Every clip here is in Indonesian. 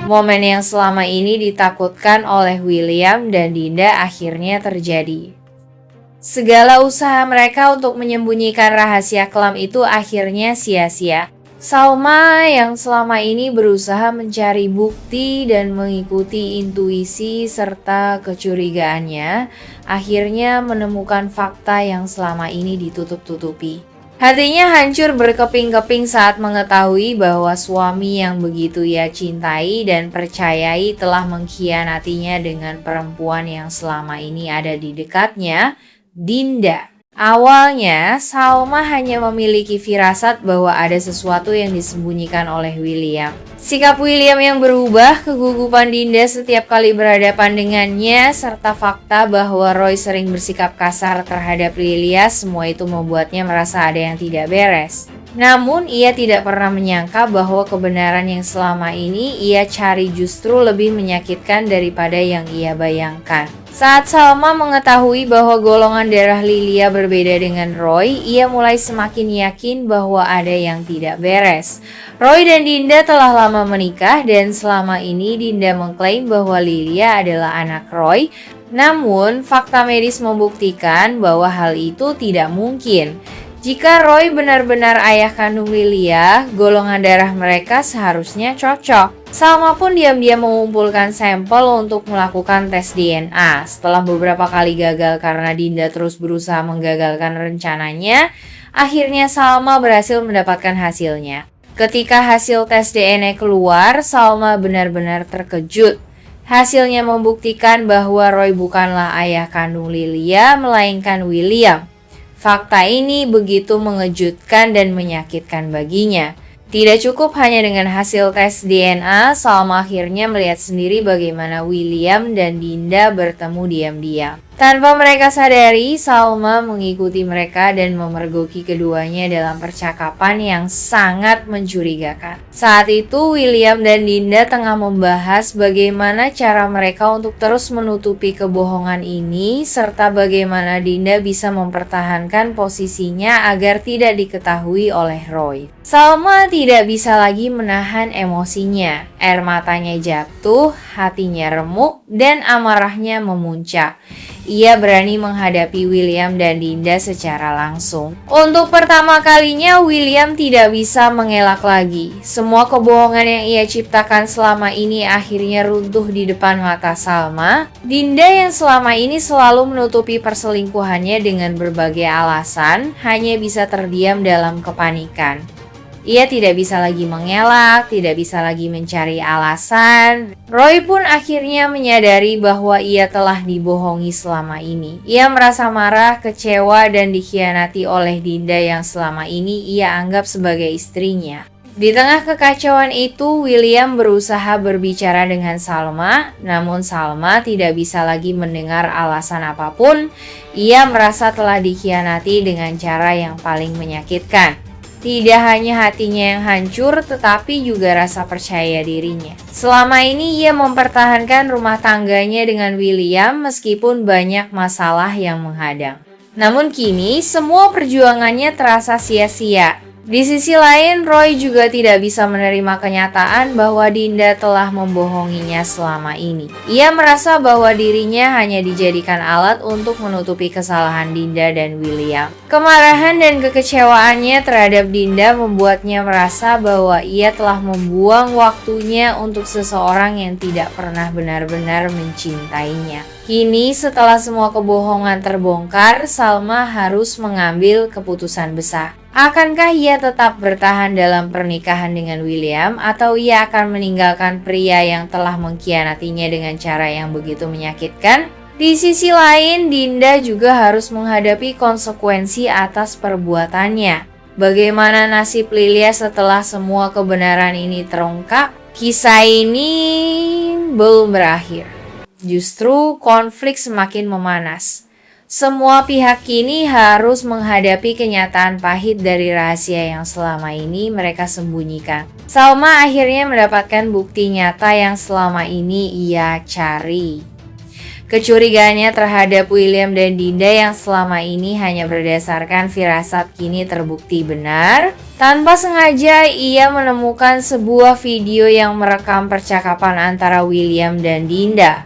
Momen yang selama ini ditakutkan oleh William dan Dinda akhirnya terjadi. Segala usaha mereka untuk menyembunyikan rahasia kelam itu akhirnya sia-sia. Salma yang selama ini berusaha mencari bukti dan mengikuti intuisi serta kecurigaannya, akhirnya menemukan fakta yang selama ini ditutup-tutupi. Hatinya hancur berkeping-keping saat mengetahui bahwa suami yang begitu ia cintai dan percayai telah mengkhianatinya dengan perempuan yang selama ini ada di dekatnya, Dinda. Awalnya, Salma hanya memiliki firasat bahwa ada sesuatu yang disembunyikan oleh William. Sikap William yang berubah, kegugupan Dinda setiap kali berhadapan dengannya, serta fakta bahwa Roy sering bersikap kasar terhadap Lilia, semua itu membuatnya merasa ada yang tidak beres. Namun, ia tidak pernah menyangka bahwa kebenaran yang selama ini ia cari justru lebih menyakitkan daripada yang ia bayangkan. Saat Salma mengetahui bahwa golongan darah Lilia berbeda dengan Roy, ia mulai semakin yakin bahwa ada yang tidak beres. Roy dan Dinda telah lama menikah dan selama ini Dinda mengklaim bahwa Lilia adalah anak Roy. Namun, fakta medis membuktikan bahwa hal itu tidak mungkin. Jika Roy benar-benar ayah kandung Lilia, golongan darah mereka seharusnya cocok. Salma pun diam-diam mengumpulkan sampel untuk melakukan tes DNA. Setelah beberapa kali gagal karena Dinda terus berusaha menggagalkan rencananya, akhirnya Salma berhasil mendapatkan hasilnya. Ketika hasil tes DNA keluar, Salma benar-benar terkejut. Hasilnya membuktikan bahwa Roy bukanlah ayah kandung Lilia, melainkan William. Fakta ini begitu mengejutkan dan menyakitkan baginya. Tidak cukup hanya dengan hasil tes DNA, Salma akhirnya melihat sendiri bagaimana William dan Dinda bertemu diam-diam. Tanpa mereka sadari, Salma mengikuti mereka dan memergoki keduanya dalam percakapan yang sangat mencurigakan. Saat itu, William dan Dinda tengah membahas bagaimana cara mereka untuk terus menutupi kebohongan ini, serta bagaimana Dinda bisa mempertahankan posisinya agar tidak diketahui oleh Roy. Salma tidak bisa lagi menahan emosinya. Air matanya jatuh, hatinya remuk, dan amarahnya memuncak. Ia berani menghadapi William dan Dinda secara langsung. Untuk pertama kalinya, William tidak bisa mengelak lagi. Semua kebohongan yang ia ciptakan selama ini akhirnya runtuh di depan mata Salma. Dinda yang selama ini selalu menutupi perselingkuhannya dengan berbagai alasan, hanya bisa terdiam dalam kepanikan. Ia tidak bisa lagi mengelak, tidak bisa lagi mencari alasan. Roy pun akhirnya menyadari bahwa ia telah dibohongi selama ini. Ia merasa marah, kecewa, dan dikhianati oleh Dinda yang selama ini ia anggap sebagai istrinya. Di tengah kekacauan itu, William berusaha berbicara dengan Salma, namun Salma tidak bisa lagi mendengar alasan apapun. Ia merasa telah dikhianati dengan cara yang paling menyakitkan. Tidak hanya hatinya yang hancur, tetapi juga rasa percaya dirinya. Selama ini ia mempertahankan rumah tangganya dengan William meskipun banyak masalah yang menghadang. Namun kini semua perjuangannya terasa sia-sia. Di sisi lain, Roy juga tidak bisa menerima kenyataan bahwa Dinda telah membohonginya selama ini. Ia merasa bahwa dirinya hanya dijadikan alat untuk menutupi kesalahan Dinda dan William. Kemarahan dan kekecewaannya terhadap Dinda membuatnya merasa bahwa ia telah membuang waktunya untuk seseorang yang tidak pernah benar-benar mencintainya. Kini setelah semua kebohongan terbongkar, Salma harus mengambil keputusan besar. Akankah ia tetap bertahan dalam pernikahan dengan William atau ia akan meninggalkan pria yang telah mengkhianatinya dengan cara yang begitu menyakitkan? Di sisi lain, Dinda juga harus menghadapi konsekuensi atas perbuatannya. Bagaimana nasib Lilia setelah semua kebenaran ini terungkap? Kisah ini belum berakhir. Justru konflik semakin memanas. Semua pihak kini harus menghadapi kenyataan pahit dari rahasia yang selama ini mereka sembunyikan. Salma akhirnya mendapatkan bukti nyata yang selama ini ia cari. Kecurigaannya terhadap William dan Dinda yang selama ini hanya berdasarkan firasat kini terbukti benar. Tanpa sengaja ia menemukan sebuah video yang merekam percakapan antara William dan Dinda.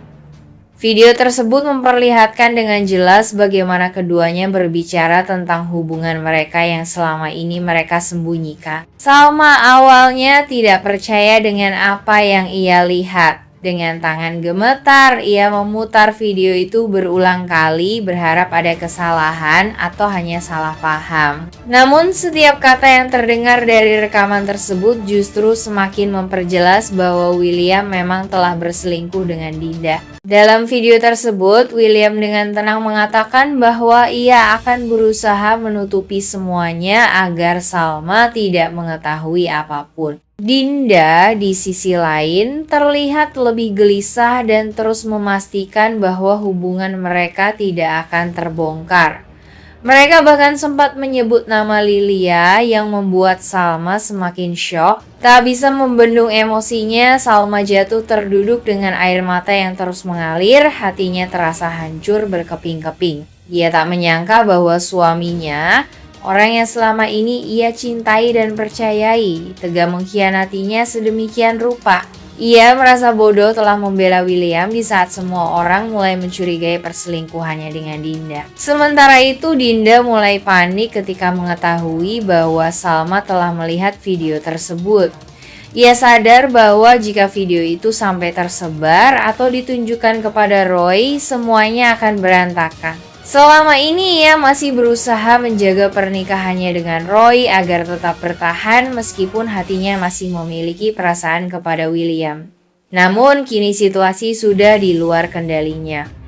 Video tersebut memperlihatkan dengan jelas bagaimana keduanya berbicara tentang hubungan mereka yang selama ini mereka sembunyikan. Salma awalnya tidak percaya dengan apa yang ia lihat. Dengan tangan gemetar, ia memutar video itu berulang kali berharap ada kesalahan atau hanya salah paham. Namun setiap kata yang terdengar dari rekaman tersebut justru semakin memperjelas bahwa William memang telah berselingkuh dengan Dinda. Dalam video tersebut, William dengan tenang mengatakan bahwa ia akan berusaha menutupi semuanya agar Salma tidak mengetahui apapun. Dinda di sisi lain terlihat lebih gelisah dan terus memastikan bahwa hubungan mereka tidak akan terbongkar. Mereka bahkan sempat menyebut nama Lilia yang membuat Salma semakin syok. Tak bisa membendung emosinya, Salma jatuh terduduk dengan air mata yang terus mengalir, hatinya terasa hancur berkeping-keping. Ia tak menyangka bahwa suaminya, orang yang selama ini ia cintai dan percayai, tega mengkhianatinya sedemikian rupa. Ia merasa bodoh telah membela William di saat semua orang mulai mencurigai perselingkuhannya dengan Dinda. Sementara itu, Dinda mulai panik ketika mengetahui bahwa Salma telah melihat video tersebut. Ia sadar bahwa jika video itu sampai tersebar atau ditunjukkan kepada Roy, semuanya akan berantakan. Selama ini ia masih berusaha menjaga pernikahannya dengan Roy agar tetap bertahan meskipun hatinya masih memiliki perasaan kepada William. Namun kini situasi sudah di luar kendalinya.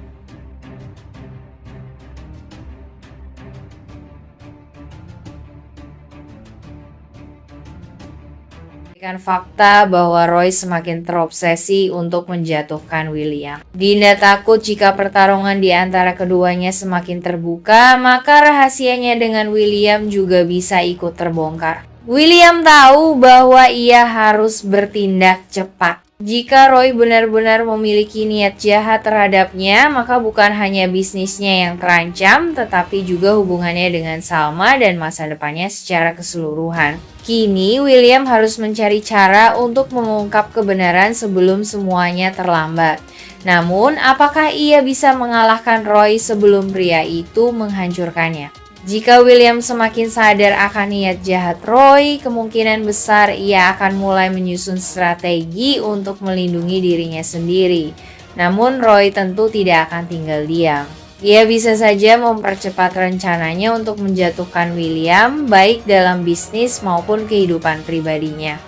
Fakta bahwa Roy semakin terobsesi untuk menjatuhkan William. Dinda takut jika pertarungan di antara keduanya semakin terbuka, maka rahasianya dengan William juga bisa ikut terbongkar. William tahu bahwa ia harus bertindak cepat. Jika Roy benar-benar memiliki niat jahat terhadapnya, maka bukan hanya bisnisnya yang terancam, tetapi juga hubungannya dengan Salma dan masa depannya secara keseluruhan. Kini, William harus mencari cara untuk mengungkap kebenaran sebelum semuanya terlambat. Namun, apakah ia bisa mengalahkan Roy sebelum pria itu menghancurkannya? Jika William semakin sadar akan niat jahat Roy, kemungkinan besar ia akan mulai menyusun strategi untuk melindungi dirinya sendiri. Namun Roy tentu tidak akan tinggal diam. Ia bisa saja mempercepat rencananya untuk menjatuhkan William, baik dalam bisnis maupun kehidupan pribadinya.